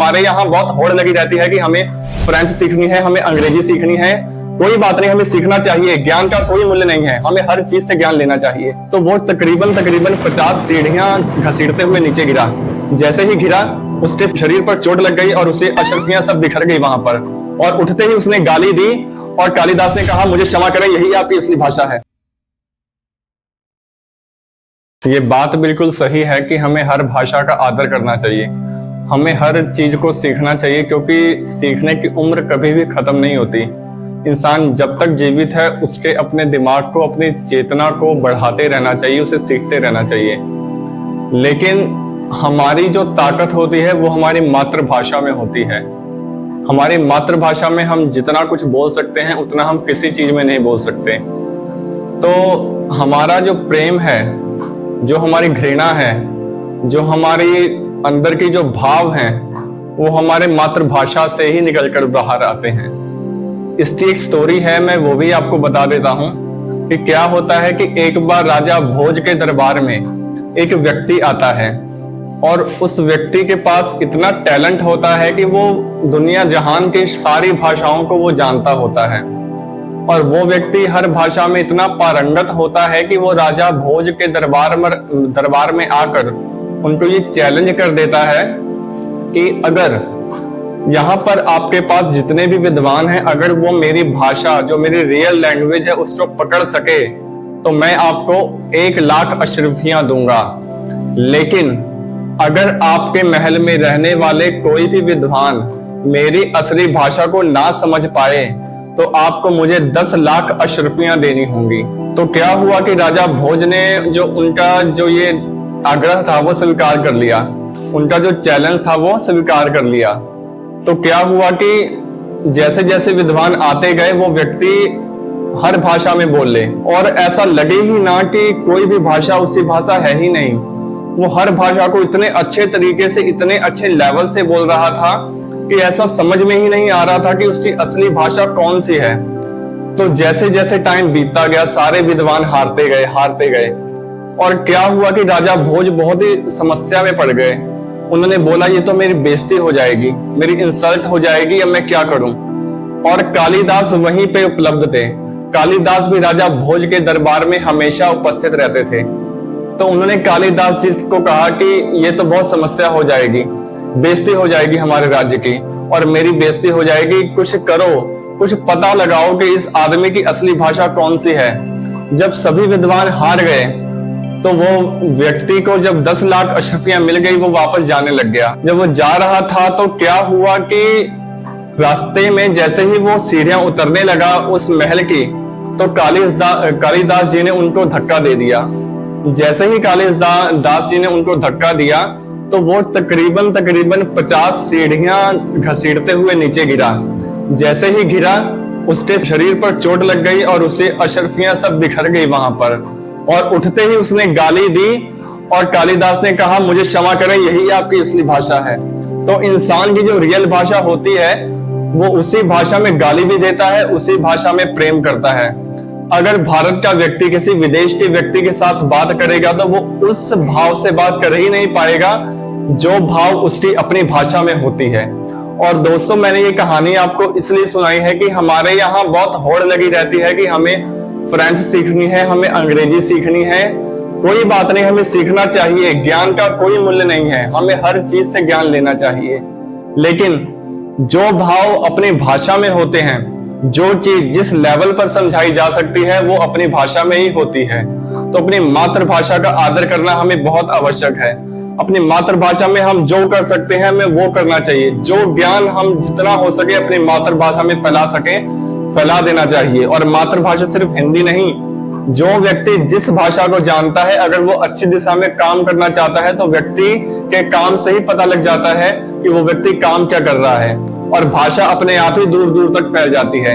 हमारे यहाँ बहुत होड़ लगी रहती है कि हमें फ्रेंच सीखनी है, हमें अंग्रेजी सीखनी है। कोई बात नहीं, हमें सीखना चाहिए, ज्ञान का कोई मूल्य नहीं है, हमें हर चीज से ज्ञान लेना चाहिए। तो वो तकरीबन 50 सीढ़ियां घसीटते हुए नीचे गिरा। जैसे ही गिरा उसके शरीर पर चोट लग गई और उसे अशरफियां सब बिखर गई वहां पर। और उठते ही उसने गाली दी और कालिदास ने कहा, मुझे क्षमा करें, यही आपकी असली भाषा है। ये बात बिल्कुल सही है कि हमें हर भाषा का आदर करना चाहिए, हमें हर चीज को सीखना चाहिए, क्योंकि सीखने की उम्र कभी भी खत्म नहीं होती। इंसान जब तक जीवित है उसके अपने दिमाग को, अपनी चेतना को बढ़ाते रहना चाहिए, उसे सीखते रहना चाहिए। लेकिन हमारी जो ताकत होती है वो हमारी मातृभाषा में होती है। हमारी मातृभाषा में हम जितना कुछ बोल सकते हैं उतना हम किसी चीज में नहीं बोल सकते। तो हमारा जो प्रेम है, जो हमारी घृणा है, जो हमारी अंदर की जो भाव हैं, वो हमारे मातृभाषा से ही निकलकर बाहर आते हैं। इसकी एक स्टोरी है, मैं वो भी आपको बता देता हूं कि क्या होता है कि एक बार राजा भोज के दरबार में एक व्यक्ति आता है और उस व्यक्ति के पास इतना टैलेंट होता है कि वो दुनिया जहान की सारी भाषाओं को वो जानता होता है। और वो व्यक्ति हर भाषा में इतना पारंगत होता है कि वो राजा भोज के दरबार में आकर उनको ये चैलेंज कर देता है कि अगर यहाँ पर आपके पास जितने भी विद्वान हैं, अगर वो मेरी भाषा, जो मेरी रियल लैंग्वेज है, उसको पकड़ सके तो मैं आपको 1,00,000 अशरफियां दूंगा। लेकिन अगर आपके महल में रहने वाले कोई भी विद्वान मेरी असली भाषा को ना समझ पाए तो आपको मुझे 10,00,000 अशरफियां देनी होंगी। तो क्या हुआ कि राजा भोज ने जो उनका जो ये आग्रह था वो स्वीकार कर लिया, उनका जो चैलेंज था वो स्वीकार कर लिया। तो क्या हुआ कि जैसे जैसे विद्वान आते गए वो व्यक्ति हर भाषा में बोल ले, और ऐसा लगे ही ना कि कोई भी भाषा उसकी भाषा है ही नहीं। वो हर भाषा को इतने अच्छे तरीके से, इतने अच्छे लेवल से बोल रहा था कि ऐसा समझ में ही नहीं आ रहा था कि उसकी असली भाषा कौन सी है। तो जैसे जैसे टाइम बीतता गया सारे विद्वान हारते गए। और क्या हुआ कि राजा भोज बहुत ही समस्या में पड़ गए। उन्होंने बोला, ये तो मेरी बेइज्जती हो जाएगी, मेरी इंसल्ट हो जाएगी, अब मैं क्या करूं। और कालिदास वहीं पे उपलब्ध थे। कालिदास भी राजा भोज के दरबार में हमेशा उपस्थित रहते थे। तो उन्होंने कालिदास जी को कहा कि ये तो बहुत समस्या हो जाएगी, बेइज्जती हो जाएगी हमारे राज्य की, और मेरी बेइज्जती हो जाएगी, कुछ करो, कुछ पता लगाओ कि इस आदमी की असली भाषा कौन सी है। जब सभी विद्वान हार गए तो वो व्यक्ति को जब 10,00,000 अशरफियां मिल गई वो वापस जाने लग गया। जब वो जा रहा था तो क्या हुआ कि रास्ते में जैसे ही वो सीढ़ियां उतरने लगा उस महल की, तो कालिदास जी ने उनको धक्का दे दिया। जैसे ही कालिदास जी ने उनको धक्का दिया तो वो तकरीबन 50 सीढ़ियां घसीटते हुए नीचे गिरा। जैसे ही गिरा उसके शरीर पर चोट लग गई और उसे अशरफियां सब बिखर गई वहां पर। और उठते ही उसने गाली दी और कालिदास ने कहा, मुझे क्षमा करें, यही आपकी असली भाषा है। तो इंसान की जो रियल भाषा होती है वो उसी भाषा में गाली भी देता है, उसी भाषा में प्रेम करता है। अगर भारत का व्यक्ति किसी विदेश के व्यक्ति के साथ बात करेगा तो वो उस भाव से बात कर ही नहीं पाएगा जो भाव उसकी अपनी भाषा में होती है। और दोस्तों, मैंने ये कहानी आपको इसलिए सुनाई है कि हमारे यहाँ बहुत होड़ लगी रहती है कि हमें फ्रेंच सीखनी है, हमें अंग्रेजी सीखनी है। कोई बात नहीं, हमें सीखना चाहिए, ज्ञान का कोई मूल्य नहीं है, हमें हर चीज से ज्ञान लेना चाहिए। लेकिन जो भाव अपनी भाषा में होते हैं, जो चीज जिस लेवल पर समझाई जा सकती है वो अपनी भाषा में ही होती है। तो अपनी मातृभाषा का आदर करना हमें बहुत आवश्यक है। अपनी मातृभाषा में हम जो कर सकते हैं हमें वो करना चाहिए। जो ज्ञान हम जितना हो सके अपनी मातृभाषा में फैला देना चाहिए। और मातृभाषा सिर्फ हिंदी नहीं, जो व्यक्ति जिस भाषा को जानता है, अगर वो अच्छी दिशा में काम करना चाहता है तो व्यक्ति के काम से ही पता लग जाता है कि वो व्यक्ति काम क्या कर रहा है, और भाषा अपने आप ही दूर दूर तक फैल जाती है।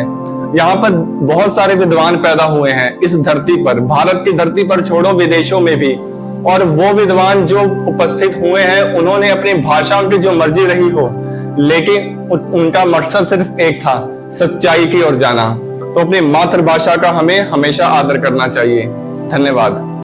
यहाँ पर बहुत सारे विद्वान पैदा हुए हैं इस धरती पर, भारत की धरती पर छोड़ो, विदेशों में भी। और वो विद्वान जो उपस्थित हुए हैं उन्होंने अपनी भाषा, उनकी जो मर्जी रही हो, लेकिन उनका मकसद सिर्फ एक था, सच्चाई की ओर जाना। तो अपनी मातृभाषा का हमें हमेशा आदर करना चाहिए। धन्यवाद।